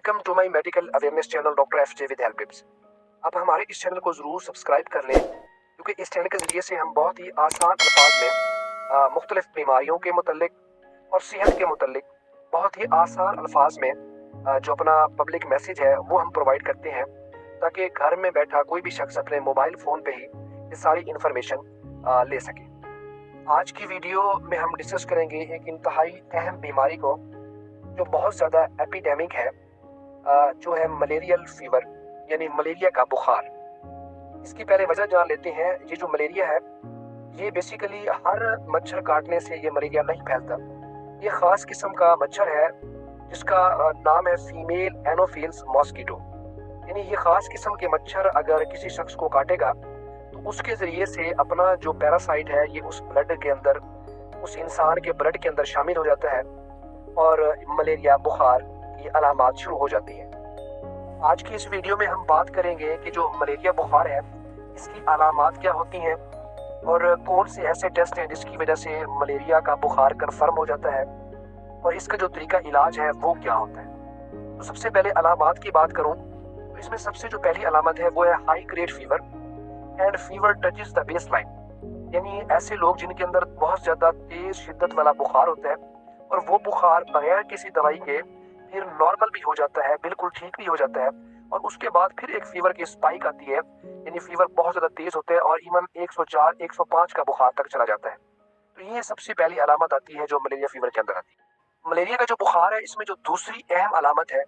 Welcome to my medical awareness channel doctor FJ with help tips. आप हमारे इस channel को ज़रूर सब्सक्राइब कर लें, क्योंकि इस चैनल के ज़रिए से हम बहुत ही आसान अल्फाज में मुख्तलिफ बीमारियों के मुतल्लिक और सेहत के मुतल्लिक बहुत ही आसान अल्फाज में जो अपना पब्लिक मैसेज है वो हम प्रोवाइड करते हैं, ताकि घर में बैठा कोई भी शख्स अपने मोबाइल फ़ोन पे ही ये सारी इंफॉर्मेशन ले सके। आज की वीडियो में हम डिस्कस करेंगे एक इंतहाई अहम बीमारी को जो बहुत ज़्यादा एपिडेमिक है, जो है मलेरियल फीवर यानी मलेरिया का बुखार। इसकी पहले वजह जान लेते हैं। ये जो मलेरिया है ये बेसिकली हर मच्छर काटने से ये मलेरिया नहीं फैलता। ये ख़ास किस्म का मच्छर है जिसका नाम है फीमेल एनोफिल्स मॉस्किटो। यानी ये ख़ास किस्म के मच्छर अगर किसी शख्स को काटेगा तो उसके ज़रिए से अपना जो पैरासाइट है ये उस ब्लड के अंदर, उस इंसान के ब्लड के अंदर शामिल हो जाता है और मलेरिया बुखार की अलामात शुरू हो जाती हैं। आज की इस वीडियो में हम बात करेंगे कि जो मलेरिया बुखार है इसकी अलामात क्या होती हैं और कौन से ऐसे टेस्ट हैं जिसकी वजह से मलेरिया का बुखार कन्फर्म हो जाता है और इसका जो तरीका इलाज है वो क्या होता है। तो सबसे पहले अलामात की बात करूं तो इसमें सबसे जो पहली अलामत है वो है high grade fever and fever touches the base line. यानी ऐसे लोग जिनके अंदर बहुत ज़्यादा तेज शिद्दत वाला बुखार होता है और वो बुखार बगैर किसी दवाई के फिर नॉर्मल भी हो जाता है, बिल्कुल ठीक भी हो जाता है, और उसके बाद फिर एक फीवर की स्पाइक आती है। यानी फीवर बहुत ज़्यादा तेज होता है और इवन 104, 105 का बुखार तक चला जाता है। तो ये सबसे पहली अलामत आती है जो मलेरिया फीवर के अंदर आती है। मलेरिया का जो बुखार है इसमें जो दूसरी अहम अलामत है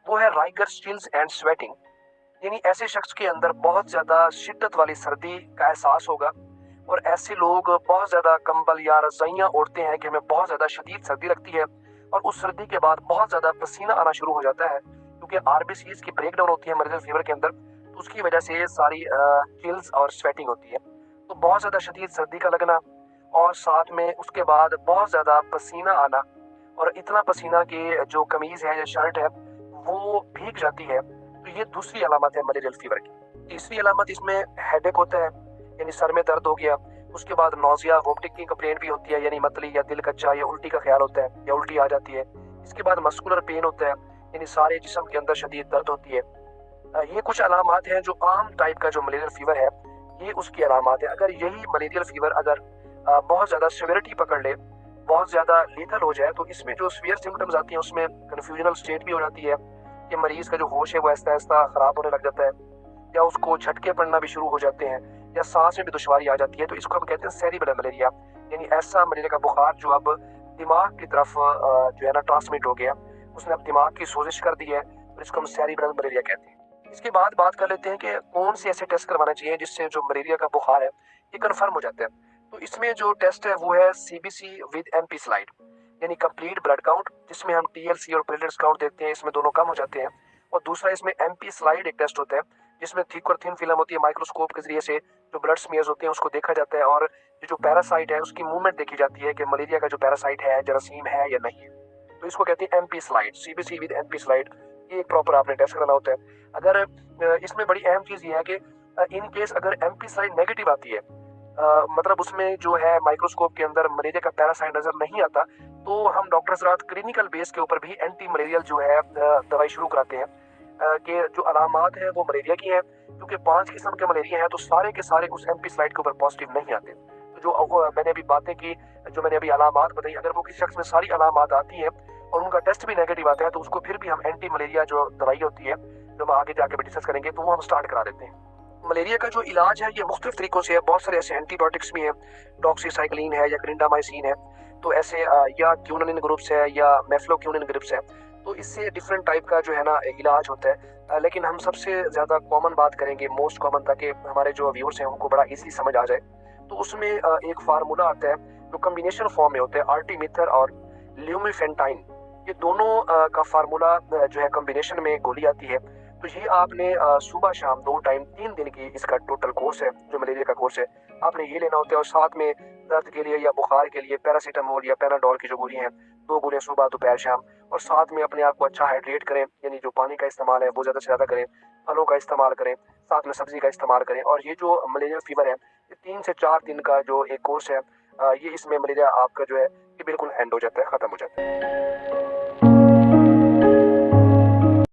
वो है राइगर चिल्स एंड स्वेटिंग। यानी ऐसे शख्स के अंदर बहुत ज़्यादा शिद्दत वाली सर्दी का एहसास होगा और ऐसे लोग बहुत ज़्यादा कंबल या रज़ाइयाँ ओढ़ते हैं कि हमें बहुत ज़्यादा शदीद सर्दी लगती है, और उस सर्दी के बाद बहुत ज़्यादा पसीना आना शुरू हो जाता है क्योंकि आरबीसीज की ब्रेकडाउन होती है मलेरिया फीवर के अंदर, तो उसकी वजह से सारी चिल्स और स्वेटिंग होती है। तो बहुत ज़्यादा शदीद सर्दी का लगना और साथ में उसके बाद बहुत ज़्यादा पसीना आना, और इतना पसीना कि जो कमीज़ है या शर्ट है वो भीग जाती है। तो ये दूसरी अलामत है मलेरियल फीवर की। तीसरी अलामत इसमें हेडेक होता है, यानी सर में दर्द हो गया। उसके बाद नौजिया वोमिटिंग की कंप्लेंट भी होती है, यानी मतली या दिल कच्चा या उल्टी का ख्याल होता है या उल्टी आ जाती है। इसके बाद मस्कुलर पेन होता है, यानी सारे जिस्म के अंदर शदीद दर्द होती है। ये कुछ अलामात हैं जो आम टाइप का जो मलेरियल फीवर है ये उसकी अलामात है। अगर यही मलेरियल फीवर अगर बहुत ज़्यादा सिवियरिटी पकड़ ले, बहुत ज़्यादा लीथल हो जाए, तो इसमें जो सीवियर सिम्टम्स आती हैं उसमें कन्फ्यूजनल स्टेट भी हो जाती है कि मरीज़ का जो होश है वो आहिस्ता आहिस्ता ख़राब होने लग जाता है, या उसको झटके पड़ना भी शुरू हो जाते हैं, या सांस में भी दुश्वारी आ जाती है। तो इसको हम कहते हैं सेरिब्रल मलेरिया, यानी ऐसा मलेरिया का बुखार जो अब दिमाग की तरफ जो है ना ट्रांसमिट हो गया, उसने अब दिमाग की सोजिश कर दी है, और इसको हम सेरिब्रल मलेरिया कहते हैं। इसके बाद बात कर लेते हैं कि कौन से ऐसे टेस्ट करवाने चाहिए जिससे जो मलेरिया का बुखार है ये कन्फर्म हो जाता है। तो इसमें जो टेस्ट है वो है सीबीसी विद एमपी स्लाइड, यानी कंप्लीट ब्लड काउंट, जिसमें हम टीएलसी और प्लेटलेट्स काउंट देखते हैं, इसमें दोनों कम हो जाते हैं। और दूसरा इसमें एमपी स्लाइड एक टेस्ट होता है जिसमें थिक और थिन फिल्म होती है, माइक्रोस्कोप के जरिए से जो ब्लड स्मीयर्स होते हैं उसको देखा जाता है, और ये जो पैरासाइट है उसकी मूवमेंट देखी जाती है कि मलेरिया का जो पैरासाइट है जरासीम है या नहीं है। तो इसको कहते हैं MP slide, CBC with MP slide. ये एक प्रॉपर आपने टेस्ट करना होता है। अगर इसमें बड़ी अहम चीज़ ये है कि इन केस अगर एमपी स्लाइड नेगेटिव आती है, मतलब उसमें जो है माइक्रोस्कोप के अंदर मलेरिया का पैरासाइट नजर नहीं आता, तो हम डॉक्टर हज़रात क्लिनिकल बेस के ऊपर भी एंटी मलेरियल जो है दवाई शुरू कराते हैं कि जो अलामात है वो मलेरिया की है। क्योंकि 5 किस्म के मलेरिया हैं तो सारे के सारे उस एमपी स्लाइड के ऊपर पॉजिटिव नहीं आते। तो जो मैंने अभी बातें की, जो मैंने अभी अलामात बताई, अगर वो किसी शख्स में सारी अलामात आती हैं और उनका टेस्ट भी नेगेटिव आता है तो उसको फिर भी हम एंटी मलेरिया जो दवाई होती है, जो हम आगे जाके भी डिस्कस करेंगे, तो वो हम स्टार्ट करा देते हैं। मलेरिया का जो इलाज है ये मुख्तलिफ तरीकों से है। बहुत सारे ऐसे एंटीबायोटिक्स भी हैं, डॉक्सीसाइक्लिन है या क्लिंडामाइसिन है, तो ऐसे या क्यूनिन ग्रुप्स है या मेफ्लोक्यूनिन ग्रुप्स है, तो इससे डिफरेंट टाइप का जो है ना इलाज होता है। लेकिन हम सबसे ज़्यादा कॉमन बात करेंगे, मोस्ट कॉमन, ताकि हमारे जो व्यूअर्स हैं उनको बड़ा इजीली समझ आ जाए। तो उसमें एक फार्मूला आता है जो कम्बिनेशन फॉर्म में होता है, आर्टीमिथर और ल्यूमिफेंटाइन। ये दोनों का फार्मूला जो है कम्बिनेशन में गोली आती है। तो ये आपने सुबह शाम 2 टाइम 3 दिन की इसका टोटल कोर्स है, जो मलेरिया का कोर्स है, आपने ये लेना होता है। और साथ में दर्द के लिए या बुखार के लिए पैरासीटामोल या पैनाडोल की जो गोली हैं, 2 गोलियां सुबह दोपहर शाम। और साथ में अपने आप को अच्छा हाइड्रेट करें, यानी जो पानी का इस्तेमाल है वो ज़्यादा से ज़्यादा करें, फलों का इस्तेमाल करें, साथ में सब्जी का इस्तेमाल करें। और ये जो मलेरिया फीवर है ये 3 से 4 दिन का जो एक कोर्स है, ये इसमें मलेरिया आपका जो है ये बिल्कुल एंड हो जाता है, ख़त्म हो जाता है।